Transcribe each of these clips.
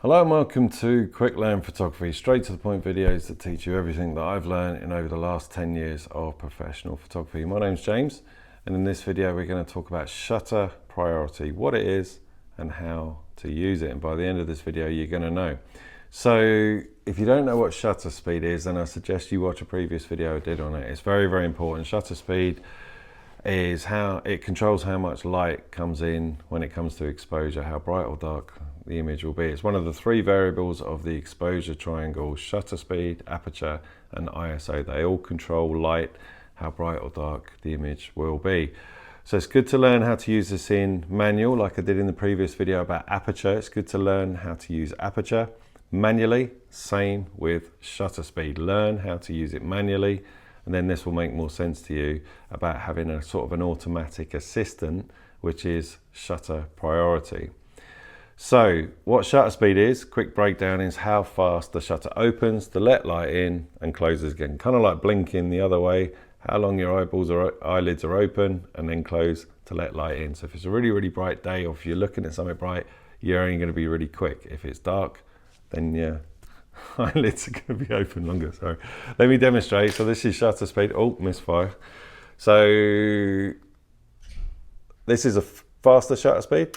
Hello and welcome to Quick Learn Photography, straight to the point videos that teach you everything that I've learned in over the last 10 years of professional photography. My name's James, and in this video we're going to talk about shutter priority, what it is and how to use it. And by the end of this video you're going to know. So if you don't know what shutter speed is, then I suggest you watch a previous video I did on it. It's very, very important. Shutter speed is how it controls how much light comes in when it comes to exposure, how bright or dark the image will be. It's one of the three variables of the exposure triangle: shutter speed, aperture and ISO. They all control light, how bright or dark the image will be. So it's good to learn how to use this in manual, like I did in the previous video about aperture. It's good to learn how to use aperture manually. Same with shutter speed. Learn how to use it manually, and then this will make more sense to you about having a sort of an automatic assistant, which is shutter priority. So what shutter speed is, quick breakdown, is how fast the shutter opens to let light in and closes again. Kind of like blinking the other way, how long your eyelids are open and then close to let light in. So if it's a really, really bright day, or if you're looking at something bright, you're only going to be really quick. If it's dark, then your eyelids are going to be open longer. So let me demonstrate. So this is shutter speed. Oh, misfire. So this is a faster shutter speed.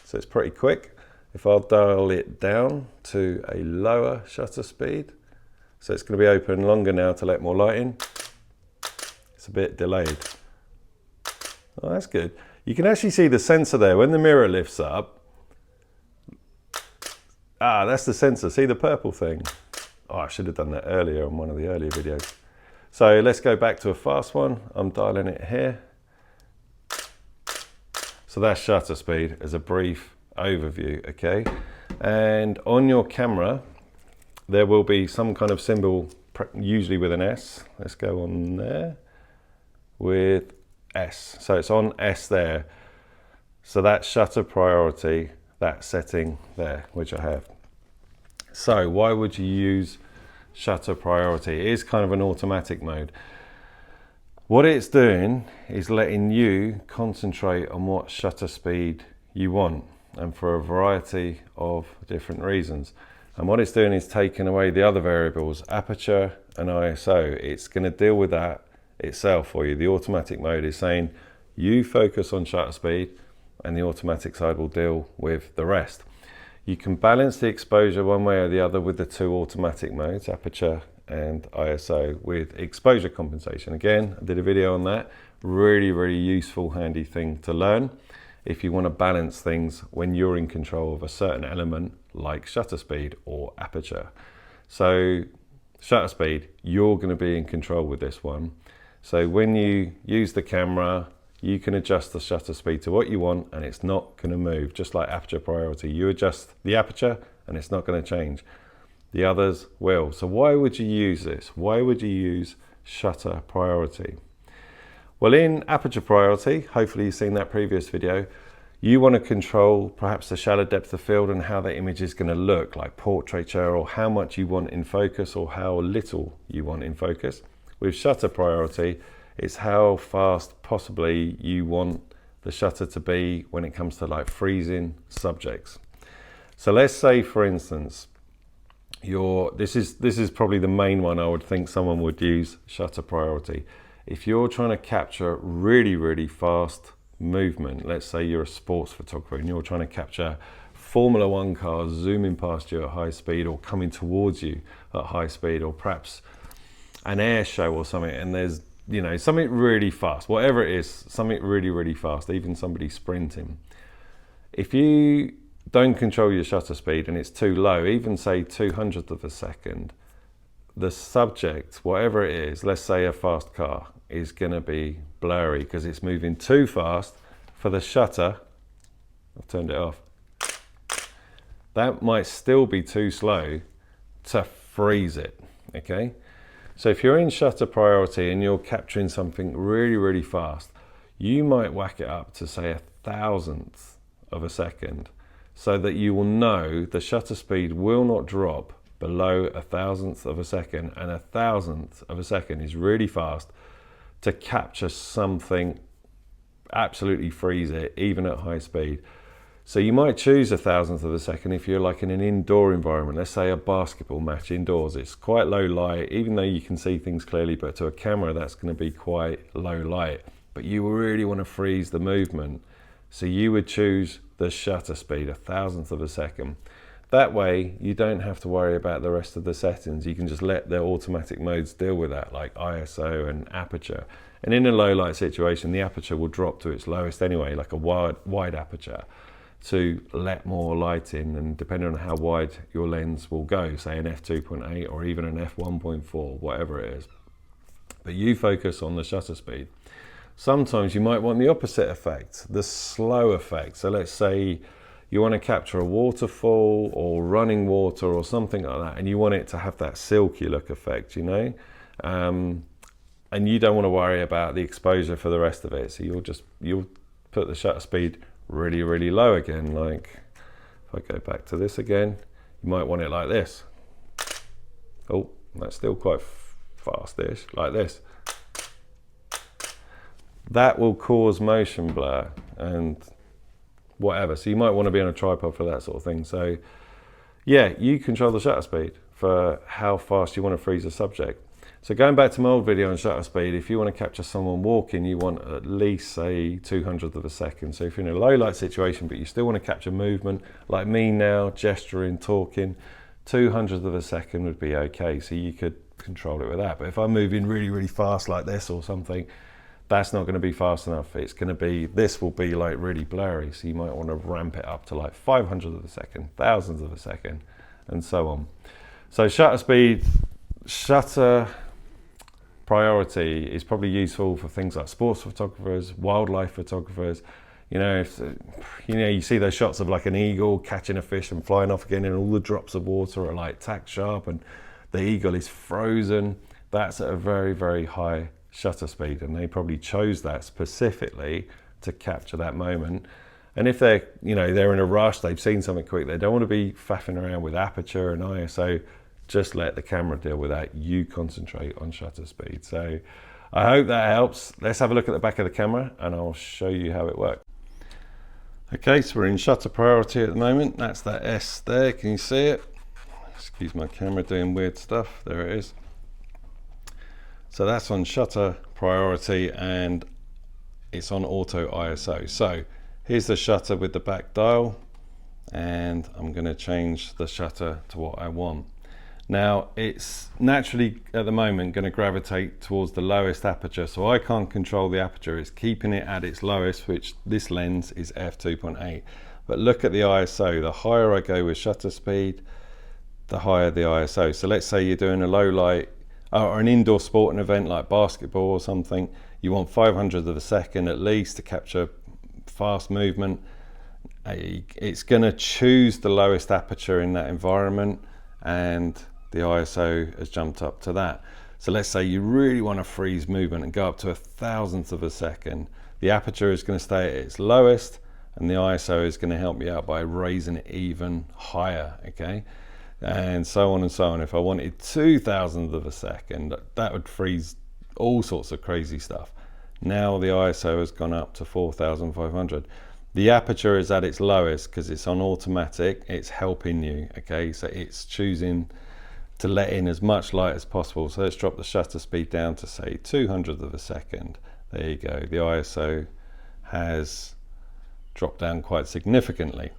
So it's pretty quick. If I'll dial it down to a lower shutter speed, so it's going to be open longer now to let more light in. It's a bit delayed. Oh, that's good. You can actually see the sensor there. When the mirror lifts up, that's the sensor. See the purple thing? Oh, I should have done that earlier on one of the earlier videos. So let's go back to a fast one. I'm dialing it here. So that's shutter speed as a brief overview, okay? And on your camera, there will be some kind of symbol, usually with an S. Let's go on there with S. So it's on S there. So that's shutter priority, that setting there, which I have. So why would you use shutter priority? It is kind of an automatic mode. What it's doing is letting you concentrate on what shutter speed you want, and for a variety of different reasons. And what it's doing is taking away the other variables, aperture and ISO. It's going to deal with that itself for you. The automatic mode is saying you focus on shutter speed and the automatic side will deal with the rest. You can balance the exposure one way or the other with the two automatic modes, aperture and ISO, with exposure compensation. Again, I did a video on that. Really, really useful, handy thing to learn if you want to balance things when you're in control of a certain element like shutter speed or aperture. So shutter speed, you're going to be in control with this one. So when you use the camera, you can adjust the shutter speed to what you want and it's not going to move. Just like aperture priority, you adjust the aperture and it's not going to change. The others will. So why would you use this? Why would you use shutter priority? Well, in aperture priority, hopefully you've seen that previous video, you want to control perhaps the shallow depth of field and how the image is going to look, like portraiture, or how much you want in focus or how little you want in focus. With shutter priority, it's how fast possibly you want the shutter to be when it comes to like freezing subjects. So let's say, for instance, this is probably the main one I would think someone would use shutter priority. If you're trying to capture really, really fast movement, let's say you're a sports photographer and you're trying to capture Formula One cars zooming past you at high speed or coming towards you at high speed, or perhaps an air show or something, and there's, you know, something really fast, whatever it is, something really, really fast, even somebody sprinting. If you don't control your shutter speed and it's too low, even say 200th of a second, the subject, whatever it is, let's say a fast car, is going to be blurry because it's moving too fast for the shutter. I've turned it off. That might still be too slow to freeze it, okay? So if you're in shutter priority and you're capturing something really, really fast, you might whack it up to say 1,000th of a second, so that you will know the shutter speed will not drop below 1,000th of a second, and 1,000th of a second is really fast to capture something, absolutely freeze it, even at high speed. So you might choose 1,000th of a second if you're like in an indoor environment. Let's say a basketball match indoors. It's quite low light, even though you can see things clearly, but to a camera that's going to be quite low light. But you really want to freeze the movement. So you would choose the shutter speed, 1,000th of a second. That way you don't have to worry about the rest of the settings. You can just let the automatic modes deal with that, like ISO and aperture. And in a low light situation, the aperture will drop to its lowest anyway, like a wide aperture, to let more light in, and depending on how wide your lens will go, say an f2.8 or even an f1.4, whatever it is. But you focus on the shutter speed. Sometimes you might want the opposite effect, the slow effect. So let's say you want to capture a waterfall or running water or something like that, and you want it to have that silky look effect, you know? And you don't want to worry about the exposure for the rest of it. So you'll put the shutter speed really, really low again. Like if I go back to this again, you might want it like this. Oh, that's still quite fast-ish, like this. That will cause motion blur and whatever. So you might want to be on a tripod for that sort of thing. So yeah, you control the shutter speed for how fast you want to freeze a subject. So going back to my old video on shutter speed, if you want to capture someone walking, you want at least say 200th of a second. So if you're in a low light situation, but you still want to capture movement, like me now, gesturing, talking, 200th of a second would be okay. So you could control it with that. But if I'm moving really, really fast like this or something, that's not going to be fast enough. It's going to be, this will be like really blurry. So you might want to ramp it up to like 500th of a second, thousandths of a second, and so on. So shutter speed, shutter priority is probably useful for things like sports photographers, wildlife photographers. You know, if you see those shots of like an eagle catching a fish and flying off again, and all the drops of water are like tack sharp and the eagle is frozen. That's at a very, very high shutter speed, and they probably chose that specifically to capture that moment. And if they're, you know, they're in a rush, they've seen something quick, they don't want to be faffing around with aperture and ISO. Just let the camera deal with that. You concentrate on shutter speed. So I hope that helps. Let's have a look at the back of the camera and I'll show you how it works. Okay, so we're in shutter priority at the moment. That's that S there, can you see it? Excuse my camera doing weird stuff. There it is. So that's on shutter priority and it's on auto ISO. So here's the shutter with the back dial, and I'm going to change the shutter to what I want. Now it's naturally at the moment going to gravitate towards the lowest aperture, so I can't control the aperture. It's keeping it at its lowest, which this lens is f2.8. But look at the ISO. The higher I go with shutter speed, the higher the ISO. So let's say you're doing a low light or an indoor sporting event like basketball or something. You want 500th of a second at least to capture fast movement. It's going to choose the lowest aperture in that environment, and the ISO has jumped up to that. So let's say you really want to freeze movement and go up to 1,000th of a second. The aperture is going to stay at its lowest, and the ISO is going to help you out by raising it even higher, okay? And so on and so on. If I wanted 2,000th of a second, that would freeze all sorts of crazy stuff. Now the ISO has gone up to 4,500. The aperture is at its lowest because it's on automatic. It's helping you, okay? So it's choosing to let in as much light as possible. So let's drop the shutter speed down to say 200th of a second. There you go. The ISO has dropped down quite significantly.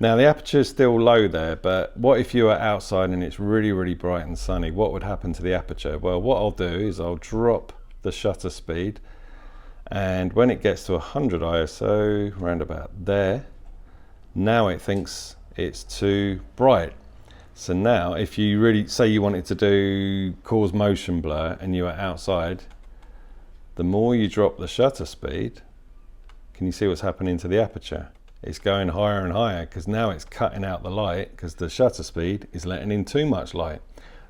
Now the aperture is still low there, but what if you are outside and it's really, really bright and sunny? What would happen to the aperture? Well, what I'll do is I'll drop the shutter speed, and when it gets to 100 ISO, round about there, now it thinks it's too bright. So now if you really say you wanted to cause motion blur and you are outside, the more you drop the shutter speed, can you see what's happening to the aperture? It's going higher and higher because now it's cutting out the light because the shutter speed is letting in too much light.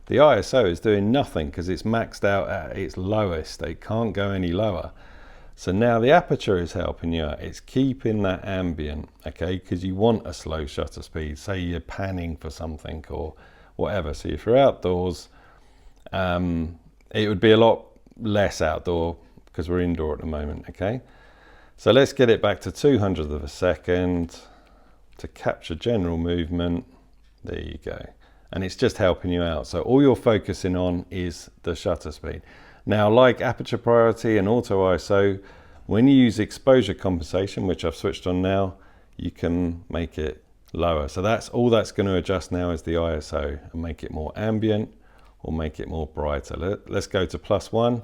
The ISO is doing nothing because it's maxed out at its lowest. It can't go any lower. So now the aperture is helping you out. It's keeping that ambient, okay? Because you want a slow shutter speed. Say you're panning for something or whatever. So if you're outdoors, it would be a lot less outdoor because we're indoor at the moment, okay? So let's get it back to 200th of a second. to capture general movement. There you go. And it's just helping you out. So all you're focusing on is the shutter speed. Now, like aperture priority and auto ISO, when you use exposure compensation, which I've switched on now, you can make it lower. So that's all that's going to adjust now is the ISO and make it more ambient or make it more brighter. Let's go to +1,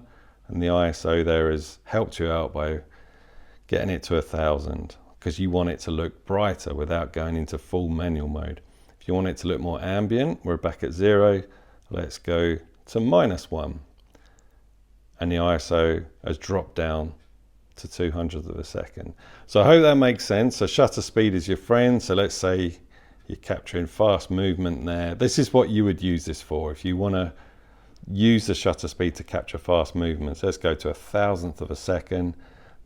and the ISO there has helped you out by getting it to 1000 because you want it to look brighter without going into full manual mode. If you want it to look more ambient, we're back at 0. Let's go to -1. And the ISO has dropped down to 200th of a second. So I hope that makes sense. So shutter speed is your friend. So let's say you're capturing fast movement there. This is what you would use this for. If you want to use the shutter speed to capture fast movements, let's go to 1,000th of a second.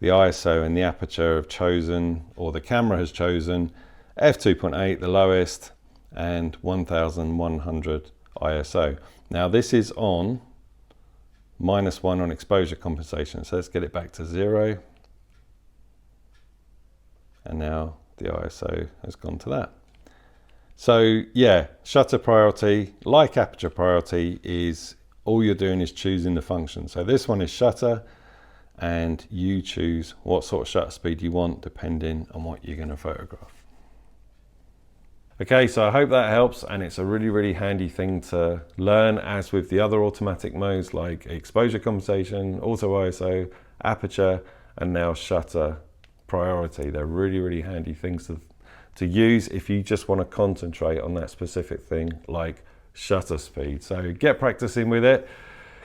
The ISO and the aperture have chosen, or the camera has chosen, f2.8, the lowest, and 1100 ISO. Now this is on -1 on exposure compensation. So let's get it back to 0. And now the ISO has gone to that. So yeah, shutter priority, like aperture priority, is all you're doing is choosing the function. So this one is shutter, and you choose what sort of shutter speed you want depending on what you're going to photograph. Okay, so I hope that helps, and it's a really, really handy thing to learn, as with the other automatic modes like exposure compensation, auto ISO, aperture, and now shutter priority. They're really, really handy things to use if you just want to concentrate on that specific thing like shutter speed. So get practicing with it,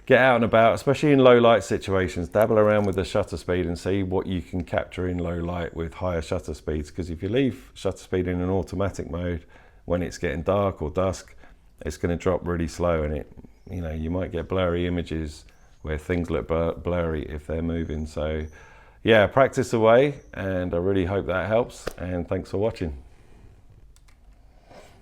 get out and about, especially in low light situations, dabble around with the shutter speed and see what you can capture in low light with higher shutter speeds. Because if you leave shutter speed in an automatic mode, when it's getting dark or dusk, it's going to drop really slow, and you might get blurry images where things look blurry if they're moving. So yeah, practice away, and I really hope that helps, and thanks for watching.